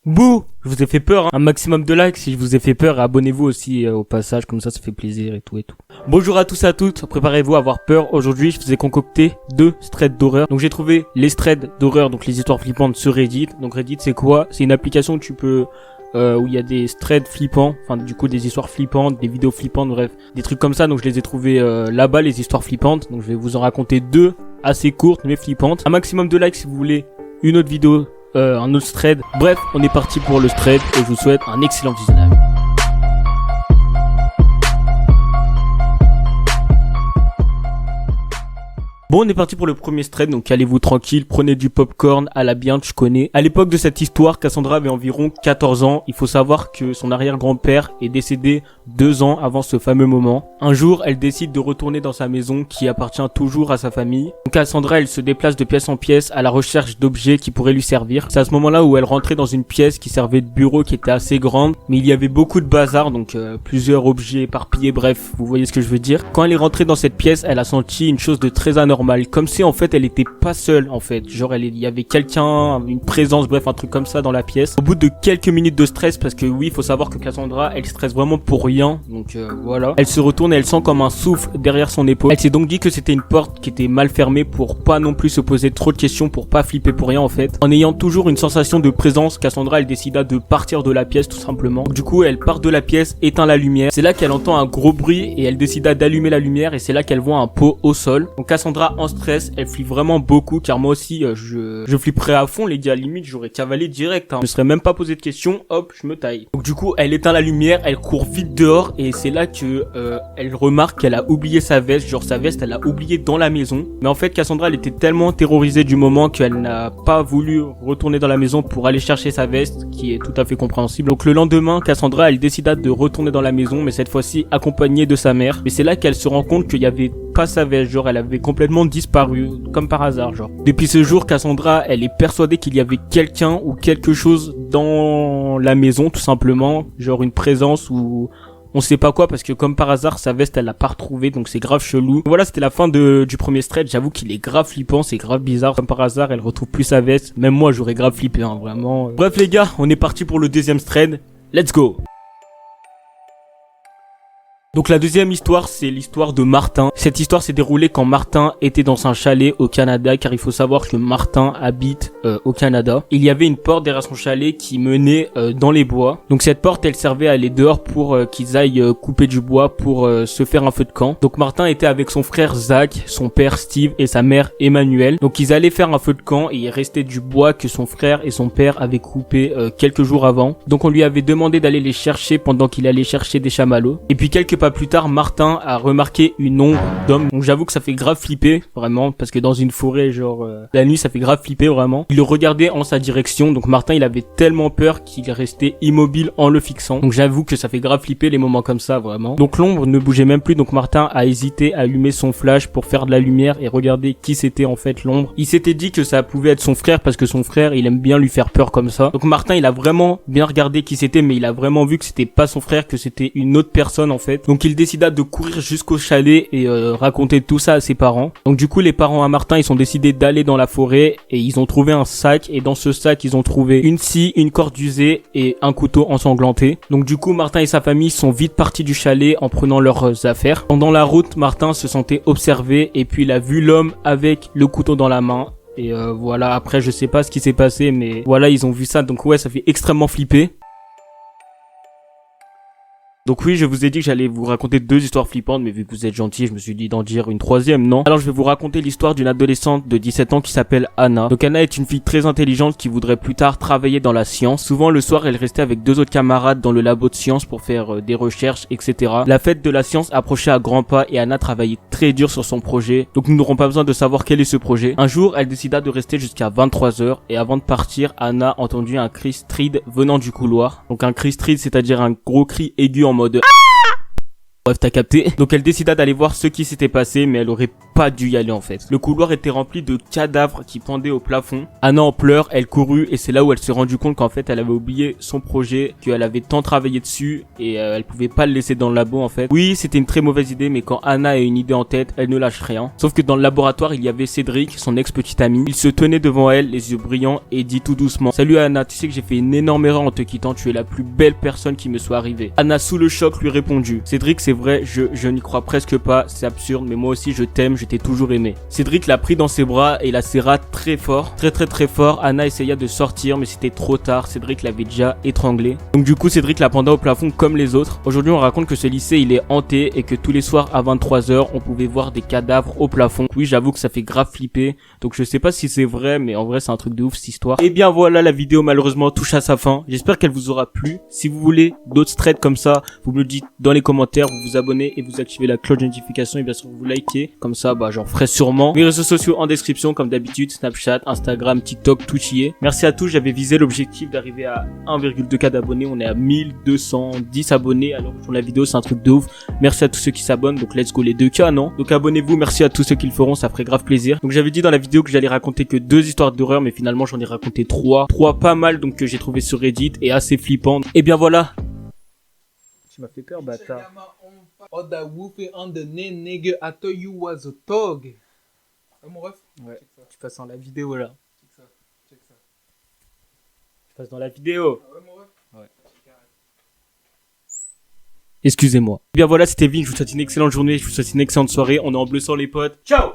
Bouh, je vous ai fait peur, hein. Un maximum de likes si je vous ai fait peur et abonnez-vous aussi au passage, comme ça fait plaisir et tout et tout. Bonjour à tous et à toutes, préparez-vous à avoir peur. Aujourd'hui, je vous ai concocté 2 threads d'horreur. Donc j'ai trouvé les threads d'horreur, donc les histoires flippantes sur Reddit. Donc Reddit c'est quoi? C'est une application où tu peux où il y a des threads flippants, enfin du coup des histoires flippantes, des vidéos flippantes, bref, des trucs comme ça. Donc je les ai trouvés là-bas, les histoires flippantes. Donc je vais vous en raconter 2 assez courtes mais flippantes. Un maximum de likes si vous voulez une autre vidéo, un autre thread. Bref, on est parti pour le thread et je vous souhaite un excellent visionnage. Bon, on est parti pour le premier thread, donc allez-vous tranquille, prenez du popcorn à la bien, je connais. À l'époque de cette histoire, Cassandra avait environ 14 ans. Il faut savoir que son arrière-grand-père est décédé 2 ans avant ce fameux moment. Un jour, elle décide de retourner dans sa maison qui appartient toujours à sa famille. Donc Cassandra, elle se déplace de pièce en pièce à la recherche d'objets qui pourraient lui servir. C'est à ce moment-là où elle rentrait dans une pièce qui servait de bureau qui était assez grande, mais il y avait beaucoup de bazar, donc plusieurs objets éparpillés, bref, vous voyez ce que je veux dire. Quand elle est rentrée dans cette pièce, elle a senti une chose de très anormale. Comme si en fait elle était pas seule en fait, genre il y avait quelqu'un, une présence, bref un truc comme ça dans la pièce. Au bout de quelques minutes de stress, parce que oui il faut savoir que Cassandra elle stresse vraiment pour rien, donc voilà, elle se retourne et elle sent comme un souffle derrière son épaule. Elle s'est donc dit que c'était une porte qui était mal fermée pour pas non plus se poser trop de questions, pour pas flipper pour rien en fait. En ayant toujours une sensation de présence, Cassandra elle décida de partir de la pièce tout simplement. Donc, du coup elle part de la pièce, éteint la lumière, c'est là qu'elle entend un gros bruit et elle décida d'allumer la lumière et c'est là qu'elle voit un pot au sol. Donc Cassandra en stress, elle flippe vraiment beaucoup car moi aussi je flipperais à fond les gars, limite j'aurais cavalé direct, hein. Je me serais même pas posé de questions, hop je me taille. Donc du coup elle éteint la lumière, elle court vite dehors et c'est là que elle remarque qu'elle a oublié sa veste, genre sa veste elle l'a oubliée dans la maison. Mais en fait Cassandra elle était tellement terrorisée du moment qu'elle n'a pas voulu retourner dans la maison pour aller chercher sa veste, qui est tout à fait compréhensible. Donc le lendemain Cassandra elle décida de retourner dans la maison, mais cette fois-ci accompagnée de sa mère. Mais c'est là qu'elle se rend compte qu'il y avait pas sa veste, genre elle avait complètement disparu comme par hasard, genre. Depuis ce jour, Cassandra, elle est persuadée qu'il y avait quelqu'un ou quelque chose dans la maison, tout simplement, genre une présence ou on sait pas quoi, parce que comme par hasard sa veste elle l'a pas retrouvée, donc c'est grave chelou. Voilà, c'était la fin du premier thread. J'avoue qu'il est grave flippant, c'est grave bizarre. Comme par hasard elle retrouve plus sa veste, même moi j'aurais grave flippé, hein, vraiment. Bref les gars, on est parti pour le deuxième thread, let's go. Donc la deuxième histoire, c'est l'histoire de Martin. Cette histoire s'est déroulée quand Martin était dans un chalet au Canada, car il faut savoir que Martin habite au Canada. Il y avait une porte derrière son chalet qui menait dans les bois. Donc cette porte, elle servait à aller dehors pour qu'ils aillent couper du bois pour se faire un feu de camp. Donc Martin était avec son frère Zach, son père Steve et sa mère Emmanuel. Donc ils allaient faire un feu de camp et il restait du bois que son frère et son père avaient coupé quelques jours avant. Donc on lui avait demandé d'aller les chercher pendant qu'il allait chercher des chamallows. Et puis quelques pas plus tard, Martin a remarqué une ombre d'homme. Donc j'avoue que ça fait grave flipper, vraiment, parce que dans une forêt, genre, la nuit, ça fait grave flipper, vraiment. Il le regardait en sa direction, donc Martin, il avait tellement peur qu'il restait immobile en le fixant. Donc j'avoue que ça fait grave flipper les moments comme ça, vraiment. Donc l'ombre ne bougeait même plus, donc Martin a hésité à allumer son flash pour faire de la lumière et regarder qui c'était en fait l'ombre. Il s'était dit que ça pouvait être son frère, parce que son frère, il aime bien lui faire peur comme ça. Donc Martin, il a vraiment bien regardé qui c'était, mais il a vraiment vu que c'était pas son frère, que c'était une autre personne en fait. Donc il décida de courir jusqu'au chalet et raconter tout ça à ses parents. Donc du coup les parents à Martin, ils ont décidé d'aller dans la forêt et ils ont trouvé un sac, et dans ce sac ils ont trouvé une scie, une corde usée et un couteau ensanglanté. Donc du coup Martin et sa famille sont vite partis du chalet en prenant leurs affaires. Pendant la route, Martin se sentait observé et puis il a vu l'homme avec le couteau dans la main. Et voilà, après je sais pas ce qui s'est passé, mais voilà, ils ont vu ça, donc ouais, ça fait extrêmement flipper. Donc oui, je vous ai dit que j'allais vous raconter 2 histoires flippantes, mais vu que vous êtes gentils, je me suis dit d'en dire une troisième, non? Alors je vais vous raconter l'histoire d'une adolescente de 17 ans qui s'appelle Anna. Donc Anna est une fille très intelligente qui voudrait plus tard travailler dans la science. Souvent le soir, elle restait avec 2 autres camarades dans le labo de science pour faire des recherches, etc. La fête de la science approchait à grands pas et Anna travaillait très dur sur son projet. Donc nous n'aurons pas besoin de savoir quel est ce projet. Un jour, elle décida de rester jusqu'à 23h et avant de partir, Anna entendit un cri strident venant du couloir. Donc un cri strident, c'est-à-dire un gros cri aigu en mode... Bref, t'as capté. Donc elle décida d'aller voir ce qui s'était passé, mais elle aurait pas dû y aller en fait. Le couloir était rempli de cadavres qui pendaient au plafond. Anna en pleurs, elle courut et c'est là où elle s'est rendue compte qu'en fait elle avait oublié son projet, qu'elle avait tant travaillé dessus et elle pouvait pas le laisser dans le labo en fait. Oui, c'était une très mauvaise idée, mais quand Anna a une idée en tête, elle ne lâche rien. Sauf que dans le laboratoire, il y avait Cédric, son ex-petit ami. Il se tenait devant elle, les yeux brillants, et dit tout doucement: salut Anna, tu sais que j'ai fait une énorme erreur en te quittant, tu es la plus belle personne qui me soit arrivée. Anna, sous le choc, lui répondit: Cédric, c'est vrai, je n'y crois presque pas, c'est absurde, mais moi aussi je t'aime, je t'ai toujours aimé. Cédric l'a pris dans ses bras et la serra très fort, très fort. Anna essaya de sortir, mais c'était trop tard, Cédric l'avait déjà étranglé. Donc du coup, Cédric la penda au plafond comme les autres. Aujourd'hui, on raconte que ce lycée, il est hanté et que tous les soirs à 23h, on pouvait voir des cadavres au plafond. Oui, j'avoue que ça fait grave flipper. Donc je sais pas si c'est vrai, mais en vrai, c'est un truc de ouf cette histoire. Et bien voilà, la vidéo malheureusement touche à sa fin. J'espère qu'elle vous aura plu. Si vous voulez d'autres threads comme ça, vous me le dites dans les commentaires, vous vous abonnez et vous activez la cloche de notification et bien sûr vous likez. Comme ça, j'en ferai sûrement. Mes réseaux sociaux en description comme d'habitude, Snapchat, Instagram, TikTok, tout y est. Merci à tous, j'avais visé l'objectif d'arriver à 1,2K d'abonnés. On est à 1210 abonnés alors que sur la vidéo, c'est un truc de ouf. Merci à tous ceux qui s'abonnent, donc let's go les 2K, non? Donc abonnez-vous, merci à tous ceux qui le feront, ça ferait grave plaisir. Donc j'avais dit dans la vidéo que j'allais raconter que 2 histoires d'horreur, mais finalement j'en ai raconté 3 pas mal, donc que j'ai trouvé sur Reddit et assez flippantes. Et bien voilà. Tu m'as fait peur, bâtard. Oh, that wolf on the nigga, I thought you was a thug. Ouais, mon ref? Ouais, tu passes dans la vidéo là. Check ça. Tu passes dans la vidéo. Ah ouais, mon ref? Ouais. Excusez-moi. Et bien voilà, c'était Vin, je vous souhaite une excellente journée, je vous souhaite une excellente soirée. On est en bleu sans les potes. Ciao!